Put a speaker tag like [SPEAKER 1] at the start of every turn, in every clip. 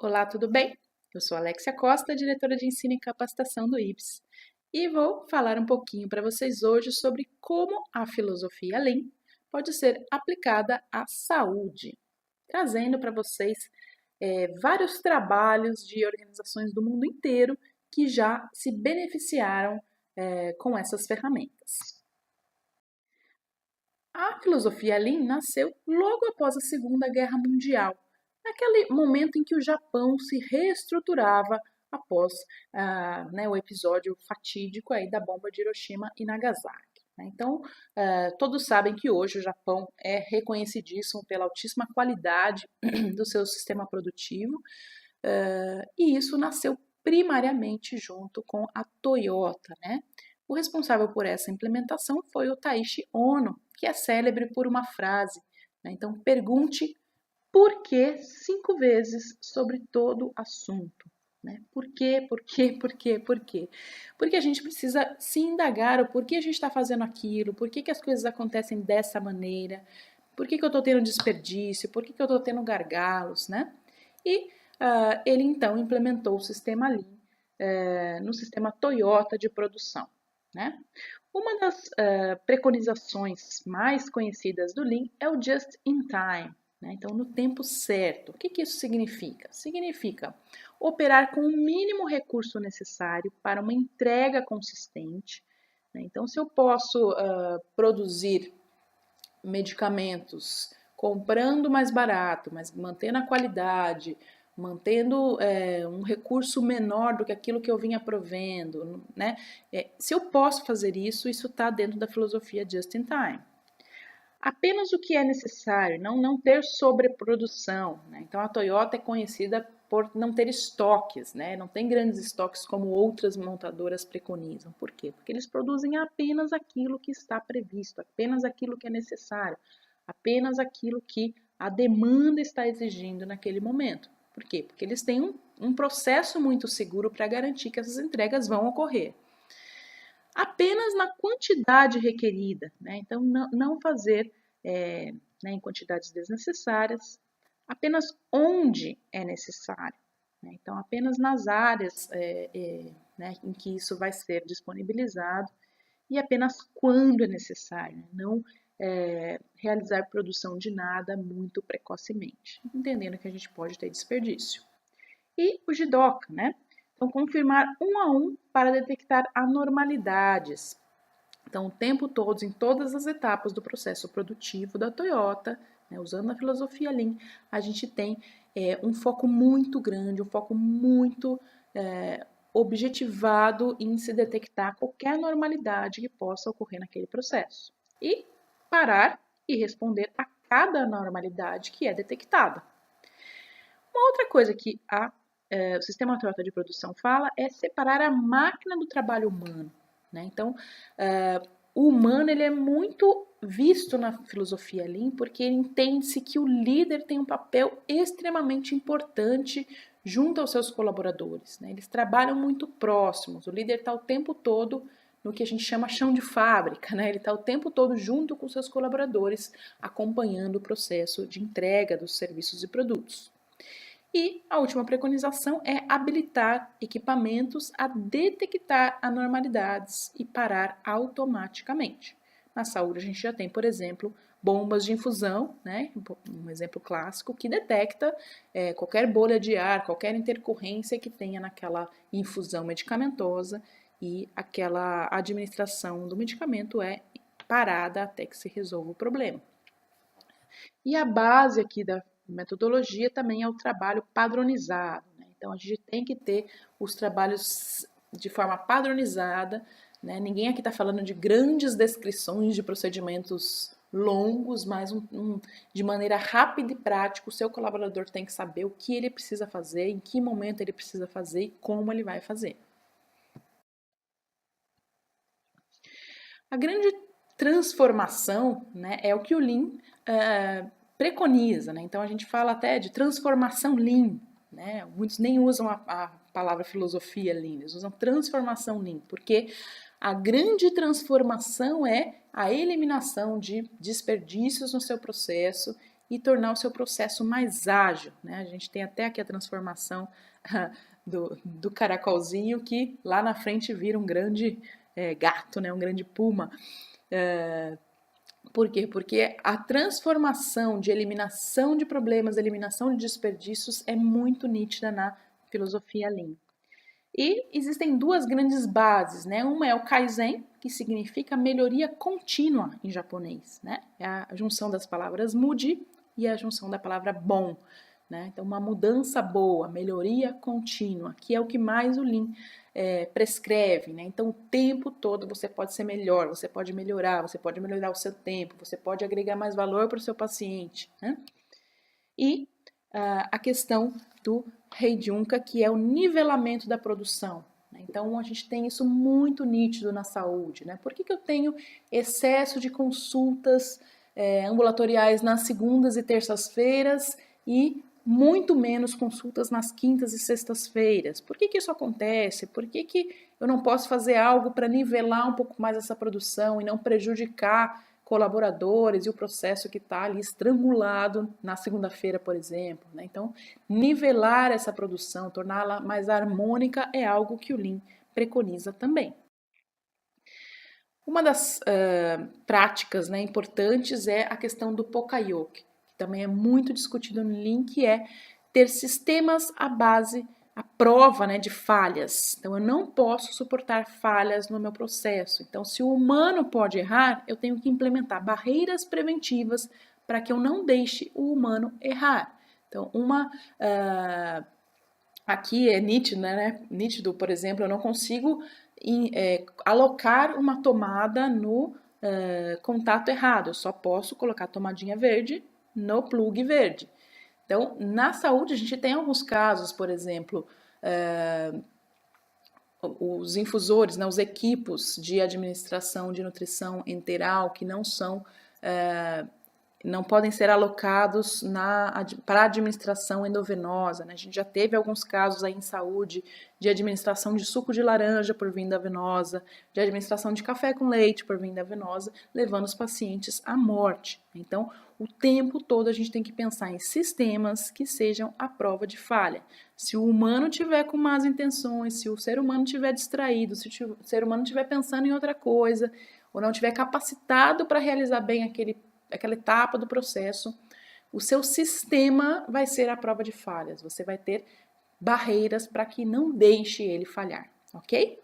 [SPEAKER 1] Olá, tudo bem? Eu sou Alexia Costa, diretora de Ensino e Capacitação do IBS, e vou falar um pouquinho para vocês hoje sobre como a filosofia Lean pode ser aplicada à saúde, trazendo para vocês vários trabalhos de organizações do mundo inteiro que já se beneficiaram com essas ferramentas. A filosofia Lean nasceu logo após a Segunda Guerra Mundial, naquele momento em que o Japão se reestruturava após o episódio fatídico aí da bomba de Hiroshima e Nagasaki. Então, todos sabem que hoje o Japão é reconhecidíssimo pela altíssima qualidade do seu sistema produtivo, e isso nasceu primariamente junto com a Toyota, né? O responsável por essa implementação foi o Taiichi Ohno, que é célebre por uma frase, né? Então, pergunte por que 5 vezes sobre todo assunto. Né? Por quê, por quê, por quê, por quê? Porque a gente precisa se indagar o porquê a gente está fazendo aquilo, por que as coisas acontecem dessa maneira, por que eu estou tendo desperdício, por que eu estou tendo gargalos, né? E ele então implementou o sistema Lean no sistema Toyota de produção. Né? Uma das preconizações mais conhecidas do Lean é o Just in Time, né? Então, no tempo certo. O que isso significa? Significa operar com o mínimo recurso necessário para uma entrega consistente. Né? Então, se eu posso produzir medicamentos comprando mais barato, mas mantendo a qualidade, mantendo um recurso menor do que aquilo que eu vinha provendo, né? Se eu posso fazer isso, isso está dentro da filosofia just in time. Apenas o que é necessário, não ter sobreprodução. Né? Então a Toyota é conhecida por não ter estoques, né? Não tem grandes estoques como outras montadoras preconizam. Por quê? Porque eles produzem apenas aquilo que está previsto, apenas aquilo que é necessário, apenas aquilo que a demanda está exigindo naquele momento. Por quê? Porque eles têm um processo muito seguro para garantir que essas entregas vão ocorrer. Apenas na quantidade requerida, né? Então, não fazer em quantidades desnecessárias, apenas onde é necessário. Né? Então, apenas nas áreas né, em que isso vai ser disponibilizado e apenas quando é necessário, né? Não realizar produção de nada muito precocemente, entendendo que a gente pode ter desperdício. E o JIDOCA, né? Então, confirmar um a um para detectar anormalidades. Então, o tempo todo, em todas as etapas do processo produtivo da Toyota, né, usando a filosofia Lean, a gente tem um foco muito grande, um foco muito objetivado em se detectar qualquer anormalidade que possa ocorrer naquele processo. E parar e responder a cada anormalidade que é detectada. Uma outra coisa que o sistema Toyota de produção fala é separar a máquina do trabalho humano. Né? Então, o humano ele é muito visto na filosofia Lean porque entende-se que o líder tem um papel extremamente importante junto aos seus colaboradores. Né? Eles trabalham muito próximos, o líder está o tempo todo no que a gente chama chão de fábrica, né? Ele está o tempo todo junto com seus colaboradores, acompanhando o processo de entrega dos serviços e produtos. E a última preconização é habilitar equipamentos a detectar anormalidades e parar automaticamente. Na saúde, a gente já tem, por exemplo, bombas de infusão, né? Um exemplo clássico, que detecta qualquer bolha de ar, qualquer intercorrência que tenha naquela infusão medicamentosa e aquela administração do medicamento é parada até que se resolva o problema. E a base aqui da metodologia também é o trabalho padronizado. Né? Então, a gente tem que ter os trabalhos de forma padronizada. Né? Ninguém aqui está falando de grandes descrições de procedimentos longos, mas de maneira rápida e prática, o seu colaborador tem que saber o que ele precisa fazer, em que momento ele precisa fazer e como ele vai fazer. A grande transformação, né, é o que o Lean preconiza, né? Então a gente fala até de transformação Lean, né? Muitos nem usam a palavra filosofia Lean, eles usam transformação Lean, porque a grande transformação é a eliminação de desperdícios no seu processo e tornar o seu processo mais ágil, né? A gente tem até aqui a transformação do caracolzinho que lá na frente vira um grande gato, né? Um grande puma. Por quê? Porque a transformação de eliminação de problemas, eliminação de desperdícios é muito nítida na filosofia Lean. E existem duas grandes bases, né? Uma é o Kaizen, que significa melhoria contínua em japonês, né? É a junção das palavras mude e a junção da palavra bom, né? Então, uma mudança boa, melhoria contínua, que é o que mais o Lean prescreve, né? Então, o tempo todo você pode ser melhor, você pode melhorar o seu tempo, você pode agregar mais valor para o seu paciente, né? E a questão do Heijunka, que é o nivelamento da produção. Então, a gente tem isso muito nítido na saúde, né? Por que eu tenho excesso de consultas ambulatoriais nas segundas e terças-feiras e muito menos consultas nas quintas e sextas-feiras? Por que isso acontece? Por que eu não posso fazer algo para nivelar um pouco mais essa produção e não prejudicar colaboradores e o processo que está ali estrangulado na segunda-feira, por exemplo, né? Então, nivelar essa produção, torná-la mais harmônica é algo que o Lean preconiza também. Uma das práticas, né, importantes é a questão do Pokayoke, que também é muito discutido no Lean, que é ter sistemas à base, à prova, né, de falhas. Então, eu não posso suportar falhas no meu processo. Então, se o humano pode errar, eu tenho que implementar barreiras preventivas para que eu não deixe o humano errar. Então, aqui é nítido, né? Nítido, por exemplo, eu não consigo alocar uma tomada no contato errado. Eu só posso colocar a tomadinha verde no plug verde. Então, na saúde, a gente tem alguns casos, por exemplo, os infusores, né, os equipos de administração de nutrição enteral que não podem ser alocados para administração endovenosa, né? A gente já teve alguns casos aí em saúde de administração de suco de laranja por vinda venosa, de administração de café com leite por vinda venosa, levando os pacientes à morte. Então, o tempo todo a gente tem que pensar em sistemas que sejam à prova de falha. Se o humano tiver com más intenções, se o ser humano estiver distraído, se o ser humano estiver pensando em outra coisa, ou não estiver capacitado para realizar bem aquela etapa do processo, o seu sistema vai ser a prova de falhas. Você vai ter barreiras para que não deixe ele falhar, ok?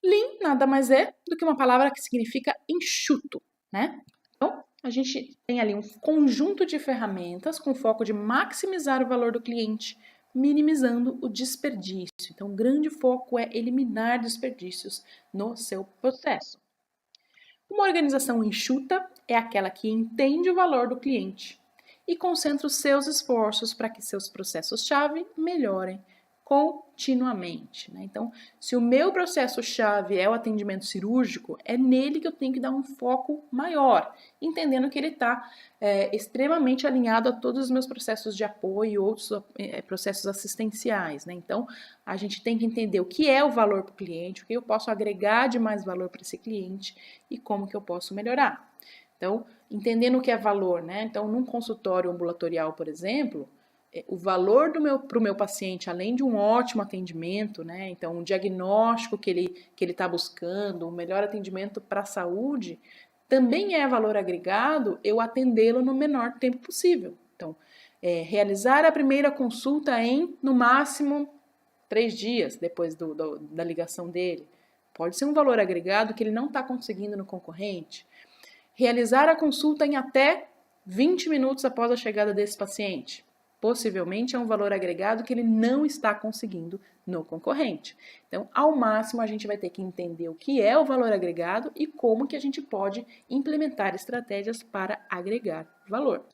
[SPEAKER 1] Lean nada mais é do que uma palavra que significa enxuto, né? Então, a gente tem ali um conjunto de ferramentas com foco de maximizar o valor do cliente, minimizando o desperdício. Então, o grande foco é eliminar desperdícios no seu processo. Uma organização enxuta é aquela que entende o valor do cliente e concentra os seus esforços para que seus processos-chave melhorem continuamente, né? Então, se o meu processo-chave é o atendimento cirúrgico, é nele que eu tenho que dar um foco maior, entendendo que ele está extremamente alinhado a todos os meus processos de apoio e outros processos assistenciais, né? Então, a gente tem que entender o que é o valor para o cliente, o que eu posso agregar de mais valor para esse cliente e como que eu posso melhorar. Então, entendendo o que é valor, né? Então, num consultório ambulatorial, por exemplo, o valor para o meu paciente, além de um ótimo atendimento, né? Então, um diagnóstico que ele está buscando, um melhor atendimento para a saúde, também é valor agregado eu atendê-lo no menor tempo possível. Então, realizar a primeira consulta em, no máximo, 3 dias depois da ligação dele. Pode ser um valor agregado que ele não está conseguindo no concorrente. Realizar a consulta em até 20 minutos após a chegada desse paciente. Possivelmente é um valor agregado que ele não está conseguindo no concorrente. Então, ao máximo, a gente vai ter que entender o que é o valor agregado e como que a gente pode implementar estratégias para agregar valor.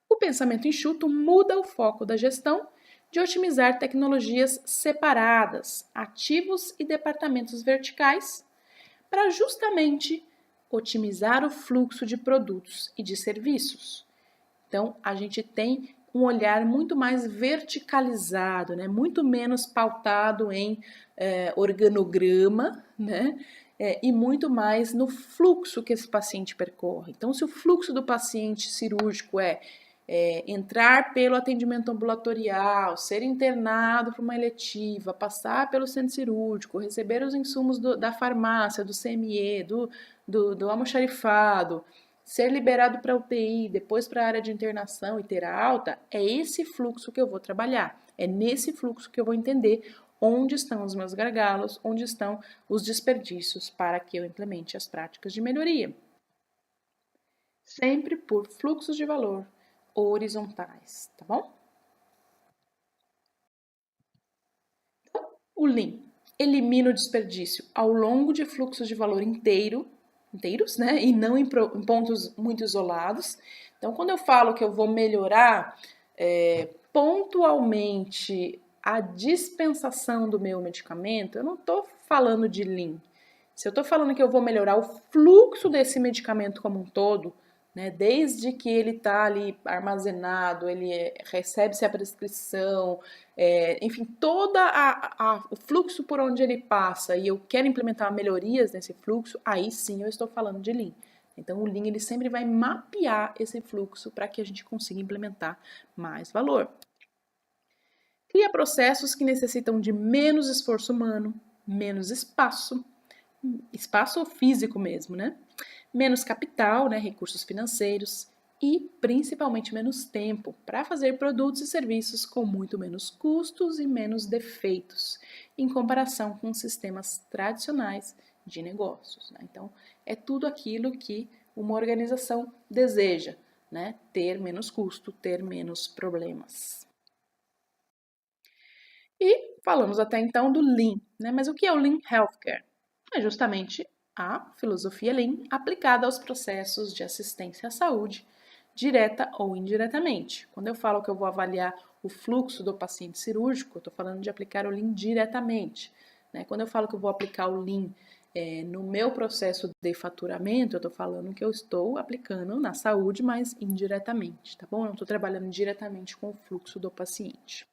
[SPEAKER 1] O pensamento enxuto muda o foco da gestão de otimizar tecnologias separadas, ativos e departamentos verticais, para justamente otimizar o fluxo de produtos e de serviços. Então, a gente tem um olhar muito mais verticalizado, né? Muito menos pautado em organograma, né? e muito mais no fluxo que esse paciente percorre. Então, se o fluxo do paciente cirúrgico é entrar pelo atendimento ambulatorial, ser internado para uma eletiva, passar pelo centro cirúrgico, receber os insumos da farmácia, do CME, do almoxarifado, ser liberado para UTI, depois para a área de internação e ter a alta, é esse fluxo que eu vou trabalhar. É nesse fluxo que eu vou entender onde estão os meus gargalos, onde estão os desperdícios para que eu implemente as práticas de melhoria. Sempre por fluxos de valor horizontais, tá bom? Então, o Lean elimina o desperdício ao longo de fluxos de valor inteiros, né? E não em pontos muito isolados. Então, quando eu falo que eu vou melhorar pontualmente a dispensação do meu medicamento, eu não estou falando de Lean. Se eu estou falando que eu vou melhorar o fluxo desse medicamento como um todo, né, desde que ele está ali armazenado, ele recebe-se a prescrição, enfim, todo o fluxo por onde ele passa e eu quero implementar melhorias nesse fluxo, aí sim eu estou falando de Lean. Então, o Lean ele sempre vai mapear esse fluxo para que a gente consiga implementar mais valor. Cria processos que necessitam de menos esforço humano, menos espaço físico mesmo, né? Menos capital, né? Recursos financeiros e principalmente menos tempo para fazer produtos e serviços com muito menos custos e menos defeitos, em comparação com sistemas tradicionais de negócios, né? Então, é tudo aquilo que uma organização deseja, né? Ter menos custo, ter menos problemas. E falamos até então do Lean, né? Mas o que é o Lean Healthcare? É justamente a filosofia Lean aplicada aos processos de assistência à saúde, direta ou indiretamente. Quando eu falo que eu vou avaliar o fluxo do paciente cirúrgico, eu estou falando de aplicar o Lean diretamente, né? Quando eu falo que eu vou aplicar o Lean no meu processo de faturamento, eu estou falando que eu estou aplicando na saúde, mas indiretamente, tá bom? Eu não estou trabalhando diretamente com o fluxo do paciente.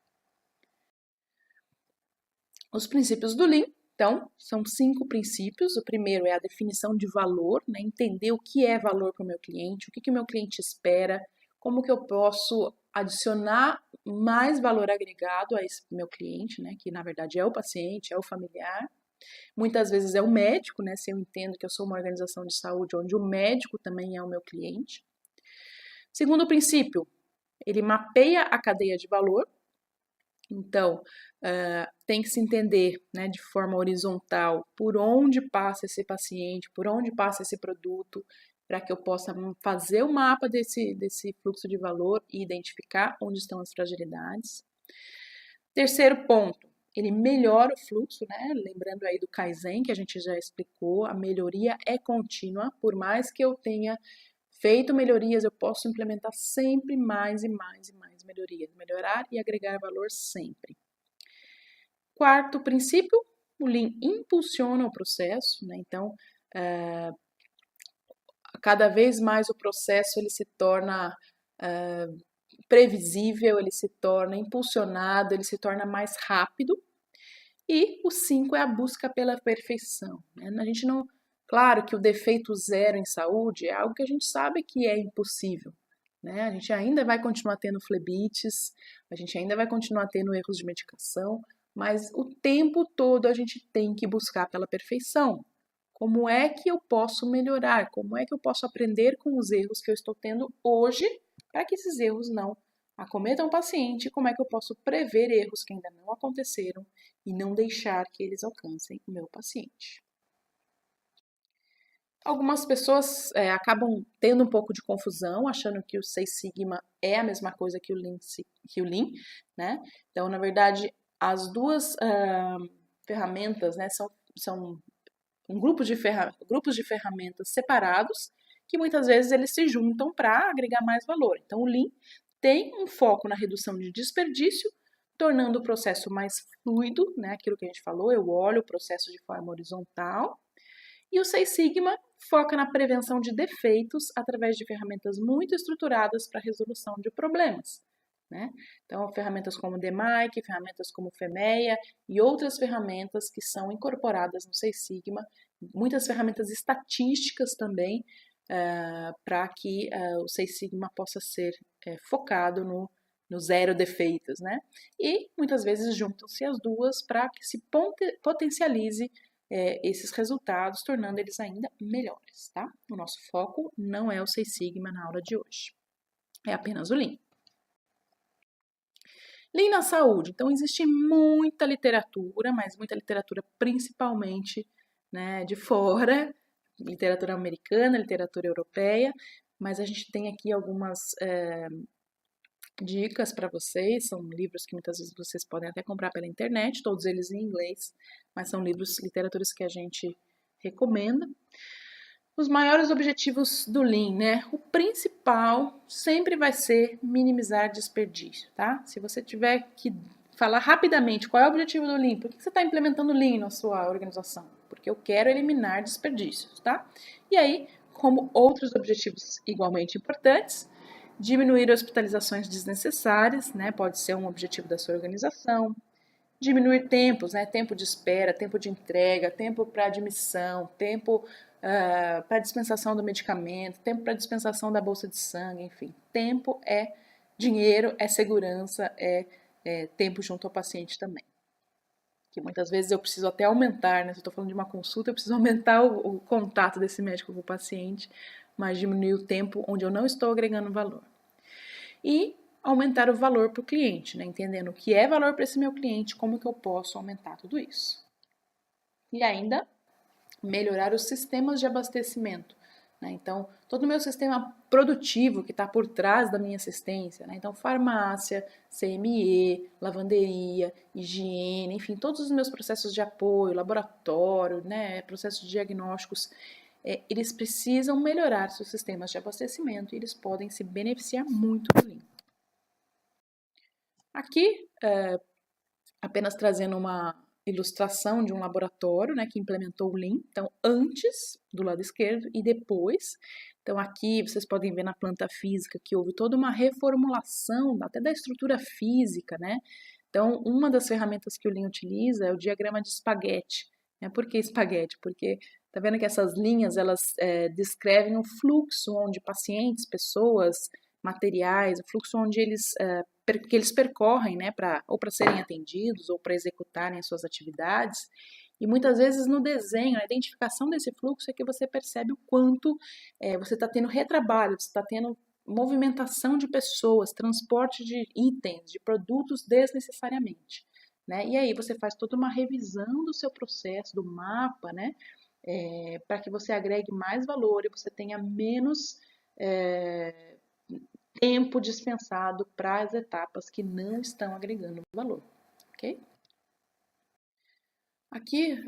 [SPEAKER 1] Os princípios do Lean, então, são 5 princípios. O primeiro é a definição de valor, né? Entender o que é valor para o meu cliente, o que o meu cliente espera, como que eu posso adicionar mais valor agregado a esse meu cliente, né? Que na verdade é o paciente, é o familiar. Muitas vezes é o médico, né? Se eu entendo que eu sou uma organização de saúde onde o médico também é o meu cliente. Segundo princípio, ele mapeia a cadeia de valor. Então, tem que se entender, né, de forma horizontal por onde passa esse paciente, por onde passa esse produto, para que eu possa fazer o mapa desse fluxo de valor e identificar onde estão as fragilidades. Terceiro ponto, ele melhora o fluxo, né? Lembrando aí do Kaizen, que a gente já explicou, a melhoria é contínua, por mais que eu tenha feito melhorias, eu posso implementar sempre mais e mais e mais melhorias, melhorar e agregar valor sempre. Quarto princípio, o Lean impulsiona o processo, né? Então, cada vez mais o processo ele se torna previsível, ele se torna impulsionado, ele se torna mais rápido. E o 5 é a busca pela perfeição, né? A gente não, claro que o defeito zero em saúde é algo que a gente sabe que é impossível, né? A gente ainda vai continuar tendo flebites, a gente ainda vai continuar tendo erros de medicação, mas o tempo todo a gente tem que buscar pela perfeição. Como é que eu posso melhorar? Como é que eu posso aprender com os erros que eu estou tendo hoje para que esses erros não acometam o paciente? Como é que eu posso prever erros que ainda não aconteceram e não deixar que eles alcancem o meu paciente? Algumas pessoas acabam tendo um pouco de confusão, achando que o Six Sigma é a mesma coisa que o Lean, né? Então, na verdade, as duas ferramentas, né, são grupos de ferramentas separados que muitas vezes eles se juntam para agregar mais valor. Então, o Lean tem um foco na redução de desperdício, tornando o processo mais fluido, né? Aquilo que a gente falou, eu olho o processo de forma horizontal. E o Six Sigma foca na prevenção de defeitos através de ferramentas muito estruturadas para a resolução de problemas. Né? Então, ferramentas como o DMAIC, ferramentas como o FEMEA e outras ferramentas que são incorporadas no Six Sigma muitas ferramentas estatísticas também, para que o Seis Sigma possa ser focado no zero defeitos, né? E muitas vezes juntam-se as duas para que se potencialize esses resultados, tornando eles ainda melhores, tá? O nosso foco não é o Seis Sigma na aula de hoje, é apenas o Lean. Lean na saúde. Então, existe muita literatura, mas muita literatura principalmente, né, de fora, literatura americana, literatura europeia, mas a gente tem aqui algumas dicas para vocês, são livros que muitas vezes vocês podem até comprar pela internet, todos eles em inglês, mas são livros, literaturas que a gente recomenda. Os maiores objetivos do Lean, né? O principal sempre vai ser minimizar desperdício, tá? Se você tiver que falar rapidamente qual é o objetivo do Lean, por que você está implementando Lean na sua organização? Porque eu quero eliminar desperdícios, tá? E aí, como outros objetivos igualmente importantes, diminuir hospitalizações desnecessárias, né? Pode ser um objetivo da sua organização. Diminuir tempos, né? Tempo de espera, tempo de entrega, tempo para admissão, tempo para dispensação do medicamento, tempo para dispensação da bolsa de sangue, enfim. Tempo é dinheiro, é segurança, é tempo junto ao paciente também. Que muitas vezes eu preciso até aumentar, né? Se eu estou falando de uma consulta, eu preciso aumentar o contato desse médico com o paciente, mas diminuir o tempo onde eu não estou agregando valor. E aumentar o valor para o cliente, né? Entendendo o que é valor para esse meu cliente, como que eu posso aumentar tudo isso. E ainda melhorar os sistemas de abastecimento, né? Então, todo o meu sistema produtivo que está por trás da minha assistência, né? Então, farmácia, CME, lavanderia, higiene, enfim, todos os meus processos de apoio, laboratório, né? Processos diagnósticos, eles precisam melhorar seus sistemas de abastecimento e eles podem se beneficiar muito do Lean. Aqui, apenas trazendo uma ilustração de um laboratório, né, que implementou o Lean, então antes do lado esquerdo e depois. Então aqui vocês podem ver na planta física que houve toda uma reformulação até da estrutura física, né? Então uma das ferramentas que o Lean utiliza é o diagrama de espaguete. Né? Por que espaguete? Porque tá vendo que essas linhas elas descrevem o fluxo onde pacientes, pessoas, materiais, o fluxo onde que eles percorrem, né, ou para serem atendidos ou para executarem as suas atividades. E muitas vezes no desenho, na identificação desse fluxo é que você percebe o quanto você está tendo retrabalho, você está tendo movimentação de pessoas, transporte de itens, de produtos desnecessariamente. Né? E aí você faz toda uma revisão do seu processo, do mapa, né? Para que você agregue mais valor e você tenha menos tempo dispensado para as etapas que não estão agregando valor, ok? Aqui,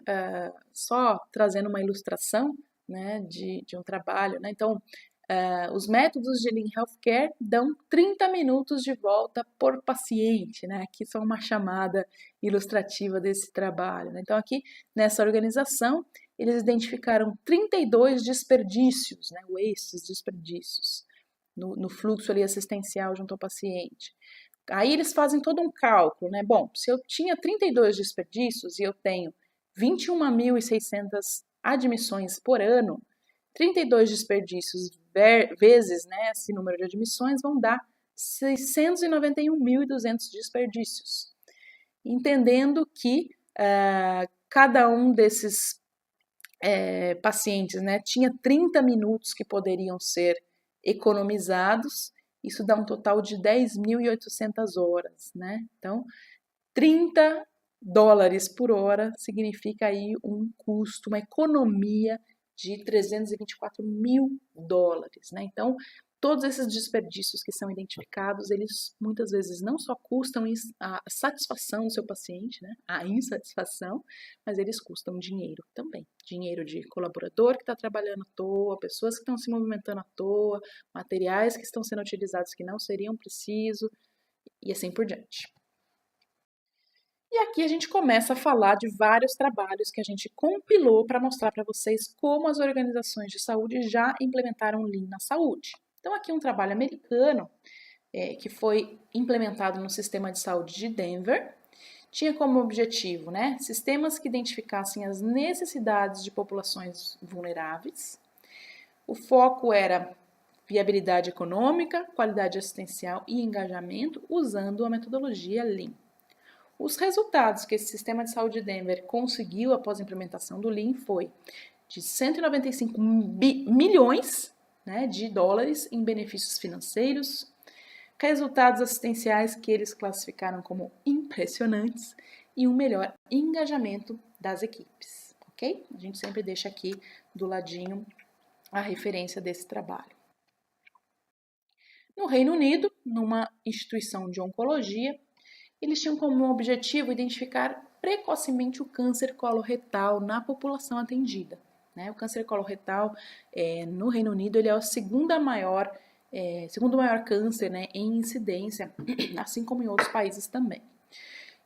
[SPEAKER 1] só trazendo uma ilustração, né, de um trabalho, né? Então, os métodos de Lean Healthcare dão 30 minutos de volta por paciente, né? Aqui só uma chamada ilustrativa desse trabalho, né? Então, aqui nessa organização, eles identificaram 32 desperdícios, né? Wastes, desperdícios, no fluxo ali assistencial junto ao paciente. Aí eles fazem todo um cálculo, né? Bom, se eu tinha 32 desperdícios e eu tenho 21.600 admissões por ano, 32 desperdícios vezes, né, esse número de admissões vão dar 691.200 desperdícios. Entendendo que cada um desses pacientes, né, tinha 30 minutos que poderiam ser economizados, isso dá um total de 10.800 horas, né? Então, 30 dólares por hora significa aí um custo, uma economia de 324 mil dólares, né? Então, todos esses desperdícios que são identificados, eles muitas vezes não só custam a satisfação do seu paciente, né? A insatisfação, mas eles custam dinheiro também. Dinheiro de colaborador que está trabalhando à toa, pessoas que estão se movimentando à toa, materiais que estão sendo utilizados que não seriam precisos, e assim por diante. E aqui a gente começa a falar de vários trabalhos que a gente compilou para mostrar para vocês como as organizações de saúde já implementaram Lean na saúde. Então, aqui um trabalho americano que foi implementado no sistema de saúde de Denver, tinha como objetivo, né, sistemas que identificassem as necessidades de populações vulneráveis. O foco era viabilidade econômica, qualidade assistencial e engajamento usando a metodologia Lean. Os resultados que esse sistema de saúde de Denver conseguiu após a implementação do Lean foi de 195 milhões, né, de dólares em benefícios financeiros, resultados assistenciais que eles classificaram como impressionantes e um melhor engajamento das equipes, ok? A gente sempre deixa aqui do ladinho a referência desse trabalho. No Reino Unido, numa instituição de oncologia, eles tinham como objetivo identificar precocemente o câncer coloretal na população atendida. O câncer coloretal no Reino Unido ele é o segundo maior câncer, né, em incidência, assim como em outros países também.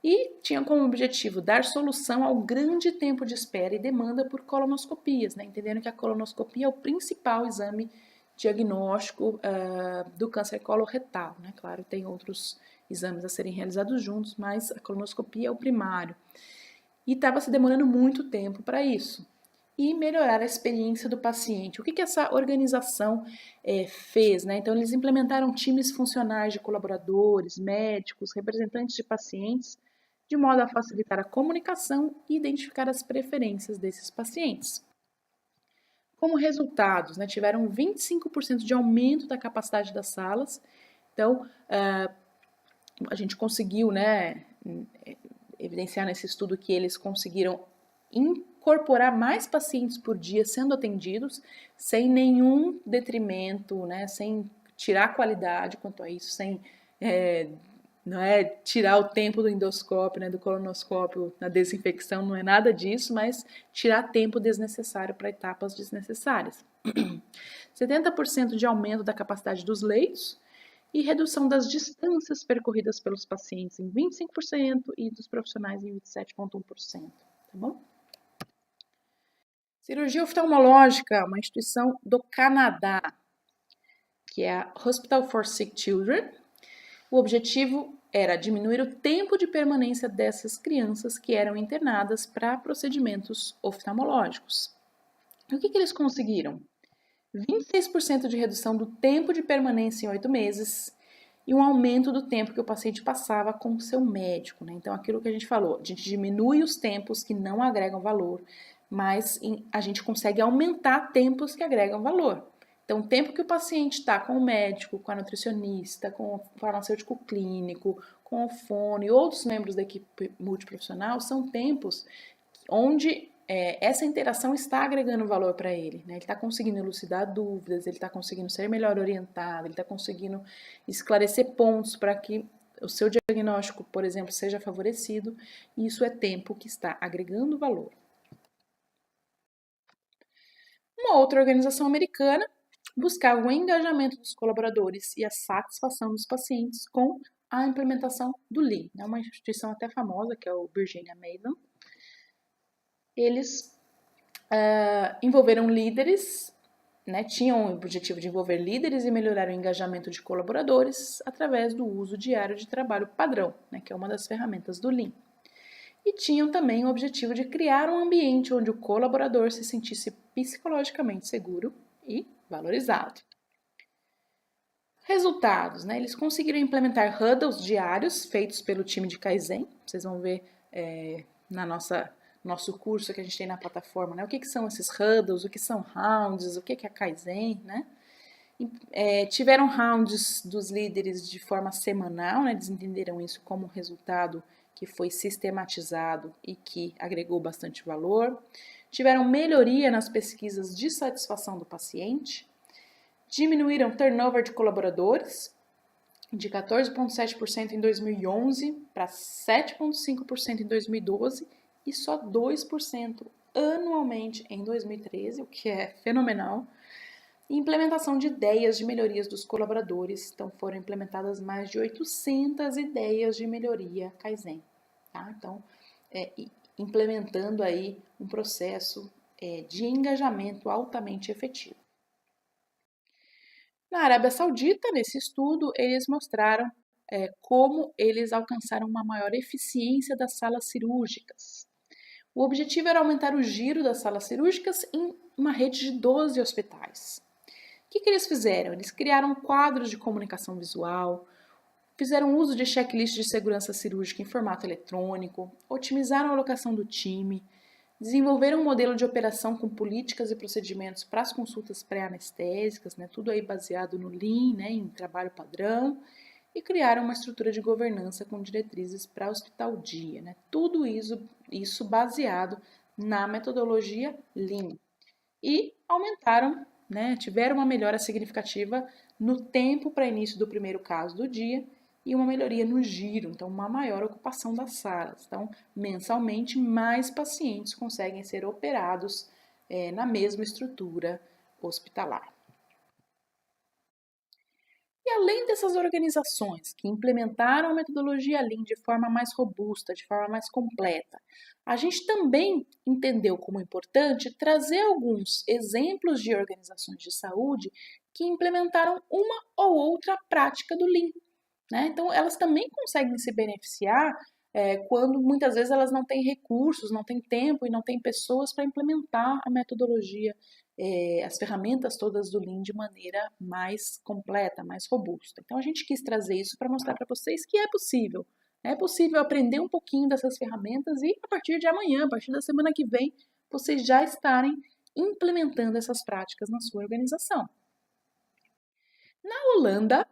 [SPEAKER 1] E tinha como objetivo dar solução ao grande tempo de espera e demanda por colonoscopias, né, entendendo que a colonoscopia é o principal exame diagnóstico do câncer coloretal. Né? Claro, tem outros exames a serem realizados juntos, mas a colonoscopia é o primário. E estava se demorando muito tempo para isso. E melhorar a experiência do paciente. O que essa organização fez? Né? Então, eles implementaram times funcionais de colaboradores, médicos, representantes de pacientes, de modo a facilitar a comunicação e identificar as preferências desses pacientes. Como resultados, né, tiveram 25% de aumento da capacidade das salas. Então, a gente conseguiu, né, evidenciar nesse estudo que eles conseguiram incorporar mais pacientes por dia sendo atendidos, sem nenhum detrimento, né, sem tirar a qualidade quanto a isso, sem não é tirar o tempo do endoscópio, né, do colonoscópio na desinfecção, não é nada disso, mas tirar tempo desnecessário para etapas desnecessárias. 70% de aumento da capacidade dos leitos e redução das distâncias percorridas pelos pacientes em 25% e dos profissionais em 27,1%, tá bom? Cirurgia oftalmológica, uma instituição do Canadá, que é a Hospital for Sick Children. O objetivo era diminuir o tempo de permanência dessas crianças que eram internadas para procedimentos oftalmológicos. E o que eles conseguiram? 26% de redução do tempo de permanência em 8 meses e um aumento do tempo que o paciente passava com o seu médico. Né? Então, aquilo que a gente falou, a gente diminui os tempos que não agregam valor, mas a gente consegue aumentar tempos que agregam valor. Então, o tempo que o paciente está com o médico, com a nutricionista, com o farmacêutico clínico, com o fono e outros membros da equipe multiprofissional são tempos onde essa interação está agregando valor para ele. Né? Ele está conseguindo elucidar dúvidas, ele está conseguindo ser melhor orientado, ele está conseguindo esclarecer pontos para que o seu diagnóstico, por exemplo, seja favorecido, e isso é tempo que está agregando valor. Uma outra organização americana buscava o engajamento dos colaboradores e a satisfação dos pacientes com a implementação do Lean. É uma instituição até famosa, que é o Virginia Mason. Eles envolveram líderes, né, tinham o objetivo de envolver líderes e melhorar o engajamento de colaboradores através do uso diário de trabalho padrão, né, que é uma das ferramentas do Lean. E tinham também o objetivo de criar um ambiente onde o colaborador se sentisse psicologicamente seguro e valorizado. Resultados, né? Eles conseguiram implementar huddles diários feitos pelo time de Kaizen. Vocês vão ver na nosso curso que a gente tem na plataforma, né? O que são esses huddles, o que são rounds, o que é Kaizen, né? Tiveram rounds dos líderes de forma semanal, né? Eles entenderam isso como um resultado que foi sistematizado e que agregou bastante valor. Tiveram melhoria nas pesquisas de satisfação do paciente. Diminuíram turnover de colaboradores de 14,7% em 2011 para 7,5% em 2012 e só 2% anualmente em 2013, o que é fenomenal. E implementação de ideias de melhorias dos colaboradores. Então, foram implementadas mais de 800 ideias de melhoria Kaizen. Tá? Então, implementando aí um processo de engajamento altamente efetivo. Na Arábia Saudita, nesse estudo, eles mostraram como eles alcançaram uma maior eficiência das salas cirúrgicas. O objetivo era aumentar o giro das salas cirúrgicas em uma rede de 12 hospitais. O que eles fizeram? Eles criaram quadros de comunicação visual, fizeram uso de checklist de segurança cirúrgica em formato eletrônico, otimizaram a alocação do time, desenvolveram um modelo de operação com políticas e procedimentos para as consultas pré-anestésicas, né, tudo aí baseado no Lean, né, em trabalho padrão, e criaram uma estrutura de governança com diretrizes para o hospital dia, né, tudo isso baseado na metodologia Lean. E aumentaram, né, tiveram uma melhora significativa no tempo para início do primeiro caso do dia e uma melhoria no giro, então uma maior ocupação das salas. Então, mensalmente, mais pacientes conseguem ser operados na mesma estrutura hospitalar. E além dessas organizações que implementaram a metodologia Lean de forma mais robusta, de forma mais completa, a gente também entendeu como importante trazer alguns exemplos de organizações de saúde que implementaram uma ou outra prática do Lean, né? Então, elas também conseguem se beneficiar quando muitas vezes elas não têm recursos, não têm tempo e não têm pessoas para implementar a metodologia, as ferramentas todas do Lean de maneira mais completa, mais robusta. Então, a gente quis trazer isso para mostrar para vocês que é possível. É possível aprender um pouquinho dessas ferramentas e, a partir de amanhã, a partir da semana que vem, vocês já estarem implementando essas práticas na sua organização. Na Holanda,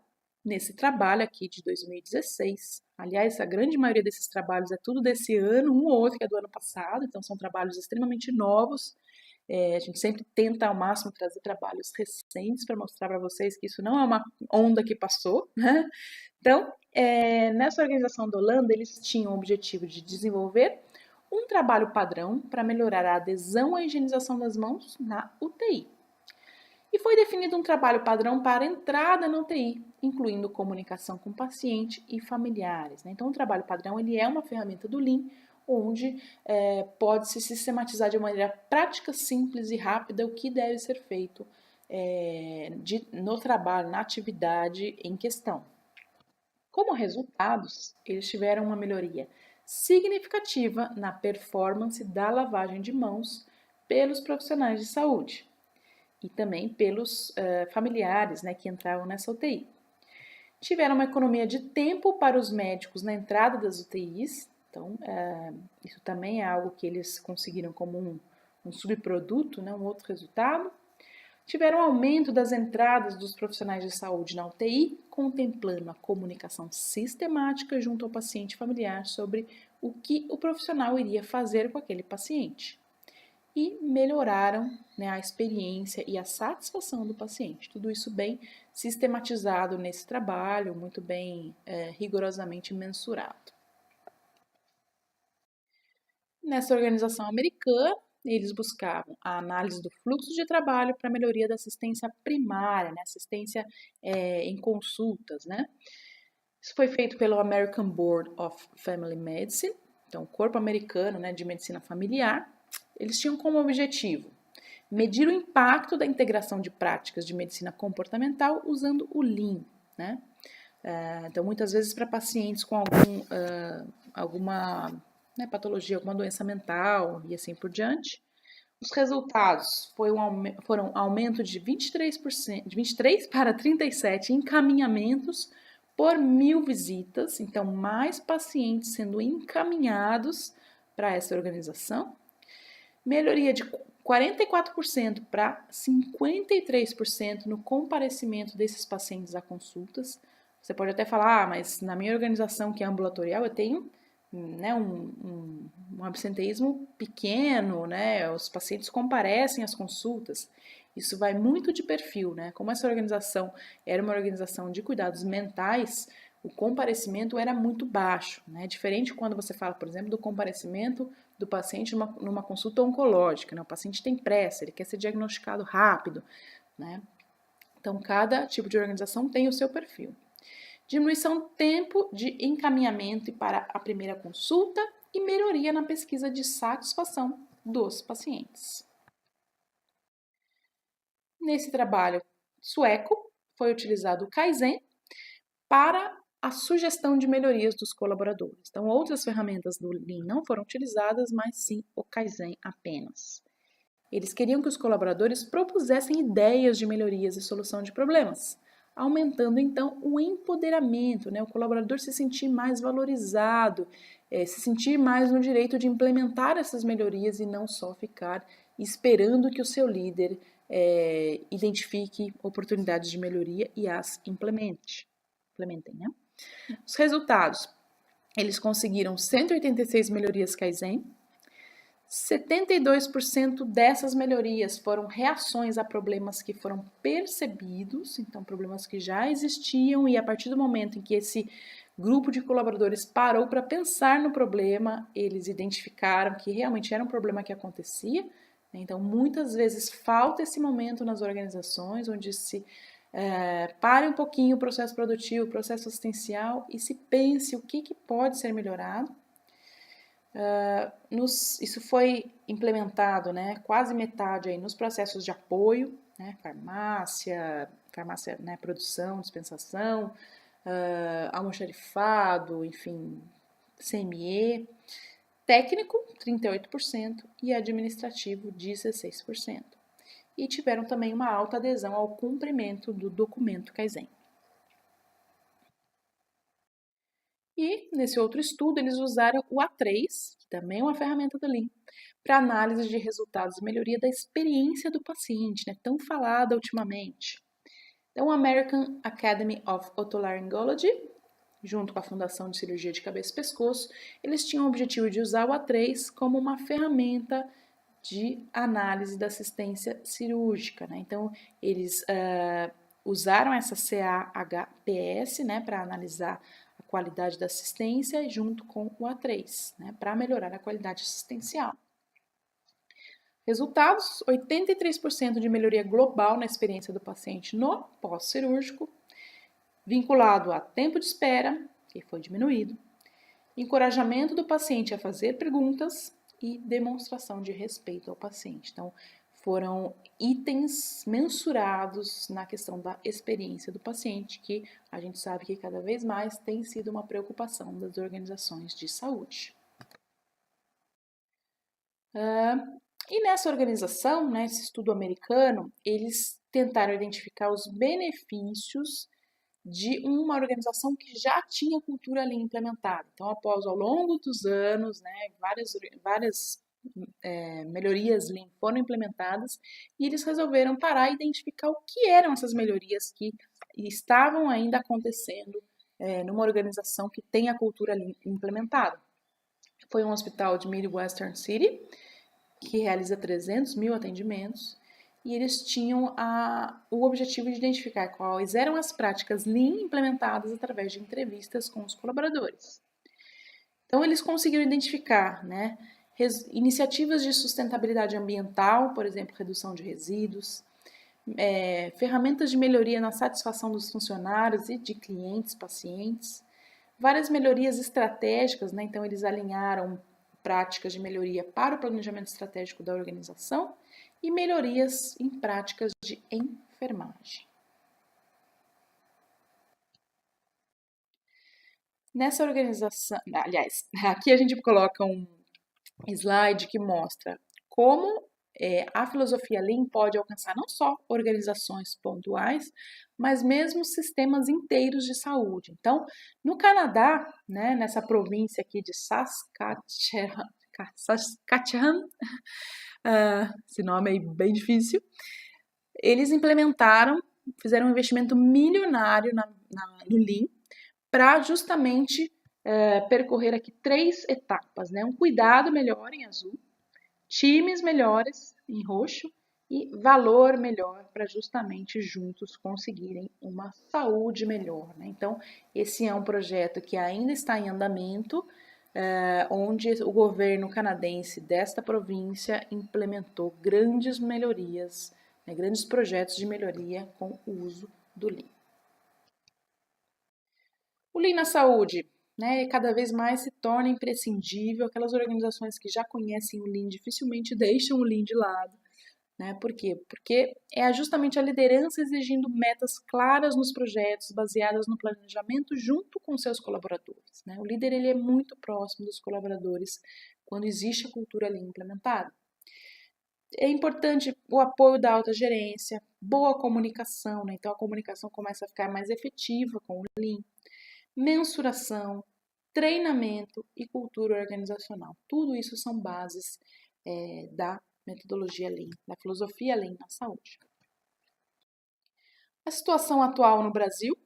[SPEAKER 1] nesse trabalho aqui de 2016, aliás, a grande maioria desses trabalhos é tudo desse ano, um ou outro que é do ano passado, então são trabalhos extremamente novos. A gente sempre tenta ao máximo trazer trabalhos recentes para mostrar para vocês que isso não é uma onda que passou, né? Então, nessa organização da Holanda, eles tinham o objetivo de desenvolver um trabalho padrão para melhorar a adesão à higienização das mãos na UTI. E foi definido um trabalho padrão para entrada na UTI, incluindo comunicação com paciente e familiares, né? Então, o trabalho padrão ele é uma ferramenta do Lean, onde pode se sistematizar de maneira prática, simples e rápida o que deve ser feito no trabalho, na atividade em questão. Como resultados, eles tiveram uma melhoria significativa na performance da lavagem de mãos pelos profissionais de saúde e também pelos familiares, né, que entravam nessa UTI. Tiveram uma economia de tempo para os médicos na entrada das UTIs, então isso também é algo que eles conseguiram como um subproduto, né, um outro resultado. Tiveram aumento das entradas dos profissionais de saúde na UTI, contemplando a comunicação sistemática junto ao paciente familiar sobre o que o profissional iria fazer com aquele paciente. E melhoraram, né, a experiência e a satisfação do paciente. Tudo isso bem sistematizado nesse trabalho, muito bem rigorosamente mensurado. Nessa organização americana, eles buscavam a análise do fluxo de trabalho para melhoria da assistência primária, né, assistência em consultas, né? Isso foi feito pelo American Board of Family Medicine, então o corpo americano, né, de medicina familiar. Eles tinham como objetivo medir o impacto da integração de práticas de medicina comportamental usando o Lean, né? Então, muitas vezes para pacientes com alguma patologia, alguma doença mental e assim por diante. Os resultados foram aumento de 23%, de 23 para 37 encaminhamentos por 1.000 visitas, então mais pacientes sendo encaminhados para essa organização. Melhoria de 44% para 53% no comparecimento desses pacientes a consultas. Você pode até falar, mas na minha organização que é ambulatorial eu tenho né, um absenteísmo pequeno, né, os pacientes comparecem às consultas. Isso vai muito de perfil, né? Como essa organização era uma organização de cuidados mentais, o comparecimento era muito baixo, né? Diferente quando você fala, por exemplo, do comparecimento do paciente numa consulta oncológica, né? O paciente tem pressa, ele quer ser diagnosticado rápido, né? Então, cada tipo de organização tem o seu perfil. Diminuição do tempo de encaminhamento para a primeira consulta e melhoria na pesquisa de satisfação dos pacientes. Nesse trabalho sueco, foi utilizado o Kaizen para a sugestão de melhorias dos colaboradores. Então, outras ferramentas do Lean não foram utilizadas, mas sim o Kaizen apenas. Eles queriam que os colaboradores propusessem ideias de melhorias e solução de problemas, aumentando então o empoderamento, né? O colaborador se sentir mais valorizado, se sentir mais no direito de implementar essas melhorias e não só ficar esperando que o seu líder identifique oportunidades de melhoria e as implementem, né? Os resultados, eles conseguiram 186 melhorias Kaizen, 72% dessas melhorias foram reações a problemas que foram percebidos, então problemas que já existiam, e a partir do momento em que esse grupo de colaboradores parou para pensar no problema, eles identificaram que realmente era um problema que acontecia. Então, muitas vezes falta esse momento nas organizações onde se pare um pouquinho o processo produtivo, o processo assistencial e se pense o que pode ser melhorado. Isso foi implementado, né, quase metade aí nos processos de apoio, né, farmácia, né, produção, dispensação, almoxarifado, enfim, CME, técnico, 38% e administrativo, 16%. E tiveram também uma alta adesão ao cumprimento do documento Kaizen. E, nesse outro estudo, eles usaram o A3, que também é uma ferramenta do Lean, para análise de resultados e melhoria da experiência do paciente, né, tão falada ultimamente. Então, a American Academy of Otolaryngology, junto com a Fundação de Cirurgia de Cabeça e Pescoço, eles tinham o objetivo de usar o A3 como uma ferramenta de análise da assistência cirúrgica, né? Então, eles usaram essa CAHPS, né, para analisar a qualidade da assistência junto com o A3, né, para melhorar a qualidade assistencial. Resultados: 83% de melhoria global na experiência do paciente no pós-cirúrgico, vinculado a tempo de espera, que foi diminuído, encorajamento do paciente a fazer perguntas e demonstração de respeito ao paciente. Então, foram itens mensurados na questão da experiência do paciente, que a gente sabe que cada vez mais tem sido uma preocupação das organizações de saúde. E nessa organização, né, esse estudo americano, eles tentaram identificar os benefícios de uma organização que já tinha cultura ali implementada. Então, ao longo dos anos, né, várias melhorias Lean foram implementadas e eles resolveram parar e identificar o que eram essas melhorias que estavam ainda acontecendo numa organização que tem a cultura Lean implementada. Foi um hospital de Midwestern City, que realiza 300 mil atendimentos, e eles tinham o objetivo de identificar quais eram as práticas Lean implementadas através de entrevistas com os colaboradores. Então, eles conseguiram identificar, né, iniciativas de sustentabilidade ambiental, por exemplo, redução de resíduos, ferramentas de melhoria na satisfação dos funcionários e de clientes, pacientes, várias melhorias estratégicas, né, então eles alinharam práticas de melhoria para o planejamento estratégico da organização e melhorias em práticas de enfermagem. Nessa organização, aliás, aqui a gente coloca um slide que mostra como a filosofia Lean pode alcançar não só organizações pontuais, mas mesmo sistemas inteiros de saúde. Então, no Canadá, né, nessa província aqui de Saskatchewan, esse nome aí bem difícil, eles fizeram um investimento milionário no Lean para justamente percorrer aqui 3 etapas, né? Um cuidado melhor em azul, times melhores em roxo e valor melhor para justamente juntos conseguirem uma saúde melhor, né? Então, esse é um projeto que ainda está em andamento, onde o governo canadense desta província implementou grandes melhorias, né, grandes projetos de melhoria com o uso do Lean. O Lean na saúde, né, cada vez mais se torna imprescindível. Aquelas organizações que já conhecem o Lean dificilmente deixam o Lean de lado. né? Por quê? Porque é justamente a liderança exigindo metas claras nos projetos, baseadas no planejamento junto com seus colaboradores, né? O líder ele é muito próximo dos colaboradores quando existe a cultura ali implementada. É importante o apoio da alta gerência, boa comunicação, né? Então a comunicação começa a ficar mais efetiva com o Lean, mensuração, treinamento e cultura organizacional. Tudo isso são bases da metodologia Lean, da filosofia Lean na saúde. A situação atual no Brasil.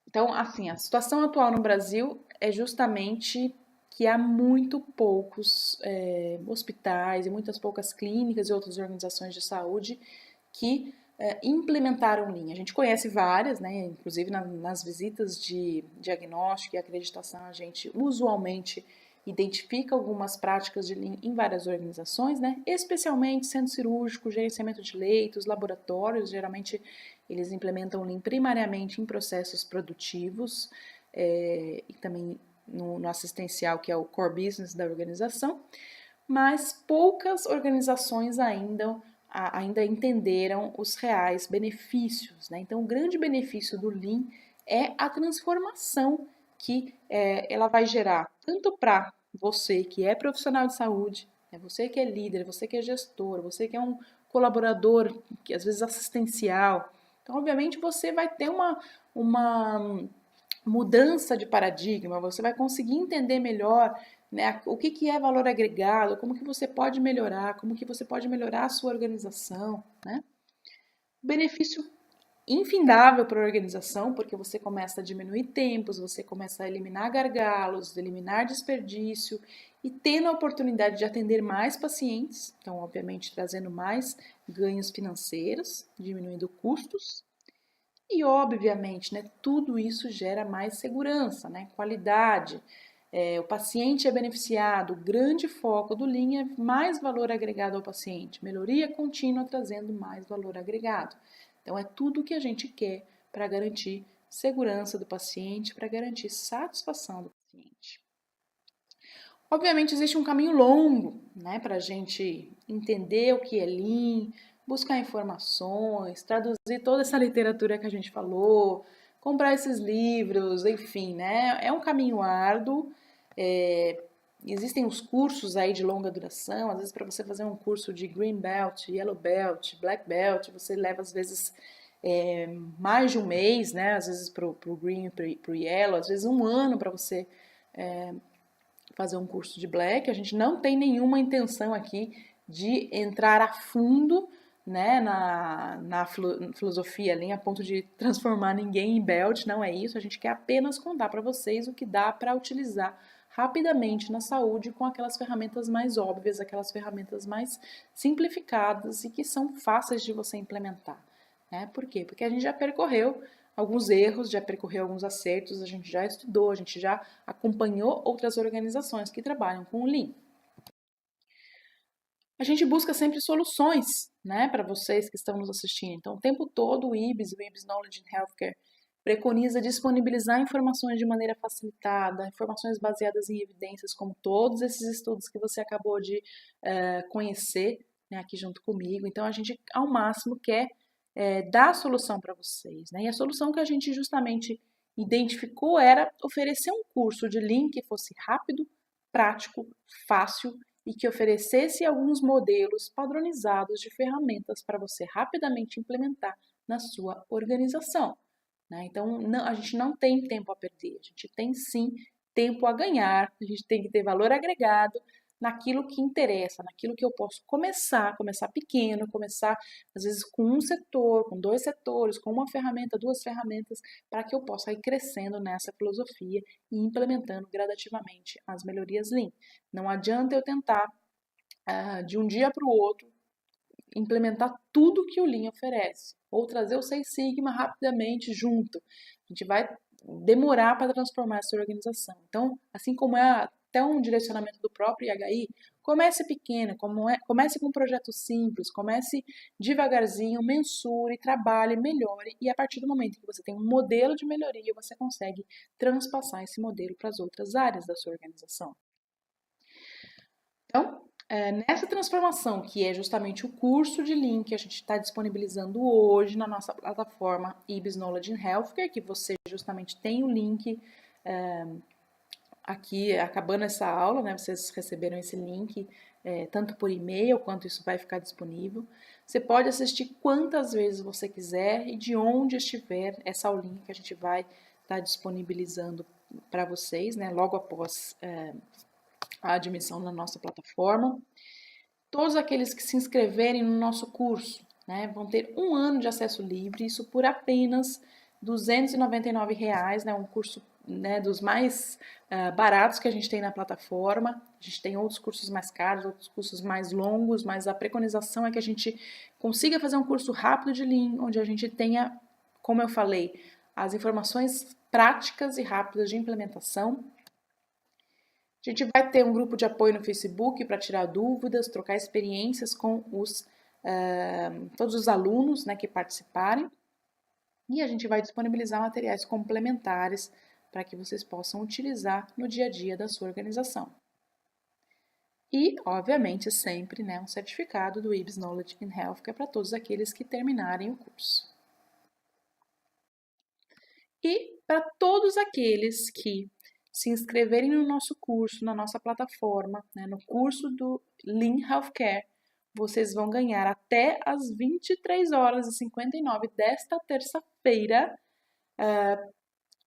[SPEAKER 1] Então, assim, a situação atual no Brasil é justamente que há muito poucos hospitais e muitas poucas clínicas e outras organizações de saúde que implementaram Lean. A gente conhece várias, né? Inclusive nas visitas de diagnóstico e acreditação, a gente usualmente identifica algumas práticas de Lean em várias organizações, né? Especialmente centro cirúrgico, gerenciamento de leitos, laboratórios, geralmente eles implementam Lean primariamente em processos produtivos e também no assistencial, que é o core business da organização, mas poucas organizações ainda entenderam os reais benefícios, né? Então, o grande benefício do Lean é a transformação que ela vai gerar tanto para você que é profissional de saúde, né? Você que é líder, você que é gestor, você que é um colaborador, que às vezes assistencial. Então, obviamente, você vai ter uma mudança de paradigma, você vai conseguir entender melhor, né, o que é valor agregado, como que você pode melhorar, como que você pode melhorar a sua organização, né? Benefício infindável para a organização, porque você começa a diminuir tempos, você começa a eliminar gargalos, eliminar desperdício e tendo a oportunidade de atender mais pacientes, então obviamente trazendo mais ganhos financeiros, diminuindo custos. E, obviamente, né, tudo isso gera mais segurança, né, qualidade. O paciente é beneficiado, o grande foco do Lean é mais valor agregado ao paciente, melhoria contínua trazendo mais valor agregado. Então, é tudo o que a gente quer para garantir segurança do paciente, para garantir satisfação do paciente. Obviamente, existe um caminho longo, né, para a gente entender o que é Lean, buscar informações, traduzir toda essa literatura que a gente falou, comprar esses livros, enfim, né? É um caminho árduo. Existem os cursos aí de longa duração, às vezes para você fazer um curso de Green Belt, Yellow Belt, Black Belt, você leva às vezes mais de um mês, né? Às vezes para o Green e para o Yellow, às vezes um ano para você fazer um curso de Black. A gente não tem nenhuma intenção aqui de entrar a fundo, né, na filosofia Lean a ponto de transformar ninguém em Belt, não é isso. A gente quer apenas contar para vocês o que dá para utilizar rapidamente na saúde com aquelas ferramentas mais óbvias, aquelas ferramentas mais simplificadas e que são fáceis de você implementar. Né? Por quê? Porque a gente já percorreu alguns erros, já percorreu alguns acertos, a gente já estudou, a gente já acompanhou outras organizações que trabalham com o Lean. A gente busca sempre soluções, né, para vocês que estão nos assistindo. Então, o tempo todo o IBS Knowledge in Healthcare, preconiza disponibilizar informações de maneira facilitada, informações baseadas em evidências, como todos esses estudos que você acabou de conhecer, né, aqui junto comigo. Então, a gente, ao máximo, quer dar a solução para vocês, né? E a solução que a gente justamente identificou era oferecer um curso de Lean que fosse rápido, prático, fácil e que oferecesse alguns modelos padronizados de ferramentas para você rapidamente implementar na sua organização. Né? Então, a gente não tem tempo a perder, a gente tem sim tempo a ganhar, a gente tem que ter valor agregado naquilo que interessa, naquilo que eu posso começar pequeno, começar às vezes com um setor, com dois setores, com uma ferramenta, duas ferramentas, para que eu possa ir crescendo nessa filosofia e implementando gradativamente as melhorias Lean. Não adianta eu tentar de um dia para o outro implementar tudo que o Lean oferece, ou trazer o Six Sigma rapidamente junto. A gente vai demorar para transformar essa organização. Então, assim como é até um direcionamento do próprio IHI, comece pequeno, comece com um projeto simples, comece devagarzinho, mensure, trabalhe, melhore, e a partir do momento que você tem um modelo de melhoria, você consegue transpassar esse modelo para as outras áreas da sua organização. Então, Nessa transformação, que é justamente o curso de Lean que a gente está disponibilizando hoje na nossa plataforma IBS Knowledge in Healthcare, que você justamente tem o link aqui, acabando essa aula, né? Vocês receberam esse link tanto por e-mail quanto isso vai ficar disponível. Você pode assistir quantas vezes você quiser e de onde estiver essa aulinha que a gente vai estar disponibilizando para vocês, né? Logo após a admissão na nossa plataforma. Todos aqueles que se inscreverem no nosso curso, né, vão ter 1 ano de acesso livre, isso por apenas R$ 299, né, um curso, né, dos mais baratos que a gente tem na plataforma. A gente tem outros cursos mais caros, outros cursos mais longos, mas a preconização é que a gente consiga fazer um curso rápido de Lean, onde a gente tenha, como eu falei, as informações práticas e rápidas de implementação. A gente vai ter um grupo de apoio no Facebook para tirar dúvidas, trocar experiências com todos os alunos, né, que participarem. E a gente vai disponibilizar materiais complementares para que vocês possam utilizar no dia a dia da sua organização. E, obviamente, sempre, né, um certificado do IBS Knowledge in Healthcare para todos aqueles que terminarem o curso. E para todos aqueles que se inscreverem no nosso curso, na nossa plataforma, né, no curso do Lean Healthcare, vocês vão ganhar até as 23h59 desta terça-feira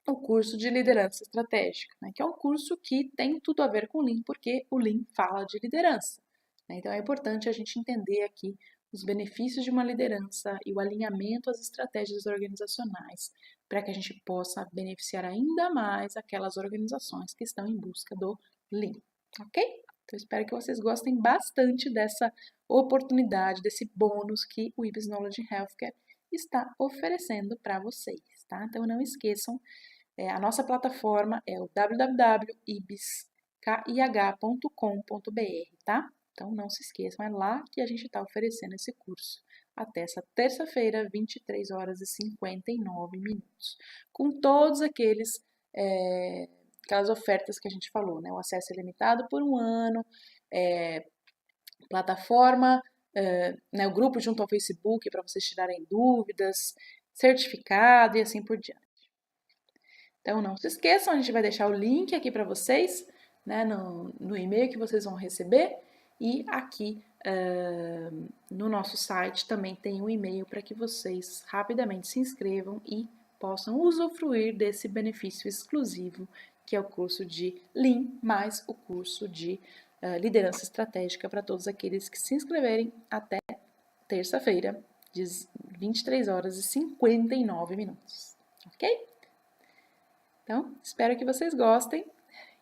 [SPEAKER 1] o curso de liderança estratégica, né, que é um curso que tem tudo a ver com o Lean, porque o Lean fala de liderança. Né, então é importante a gente entender aqui os benefícios de uma liderança e o alinhamento às estratégias organizacionais, para que a gente possa beneficiar ainda mais aquelas organizações que estão em busca do Lean, ok? Então, espero que vocês gostem bastante dessa oportunidade, desse bônus que o IBS Knowledge Healthcare está oferecendo para vocês, tá? Então, não esqueçam, a nossa plataforma é o www.ibskih.com.br, tá? Então, não se esqueçam, é lá que a gente está oferecendo esse curso. Até essa terça-feira, 23h59, com todos aquelas ofertas que a gente falou, né? O acesso é limitado por 1 ano, plataforma, né, o grupo junto ao Facebook para vocês tirarem dúvidas, certificado e assim por diante. Então, não se esqueçam, a gente vai deixar o link aqui para vocês, né, no e-mail que vocês vão receber. E aqui no nosso site também tem um e-mail para que vocês rapidamente se inscrevam e possam usufruir desse benefício exclusivo, que é o curso de Lean, mais o curso de liderança estratégica para todos aqueles que se inscreverem até terça-feira, de 23h59, ok? Então, espero que vocês gostem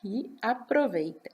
[SPEAKER 1] e aproveitem!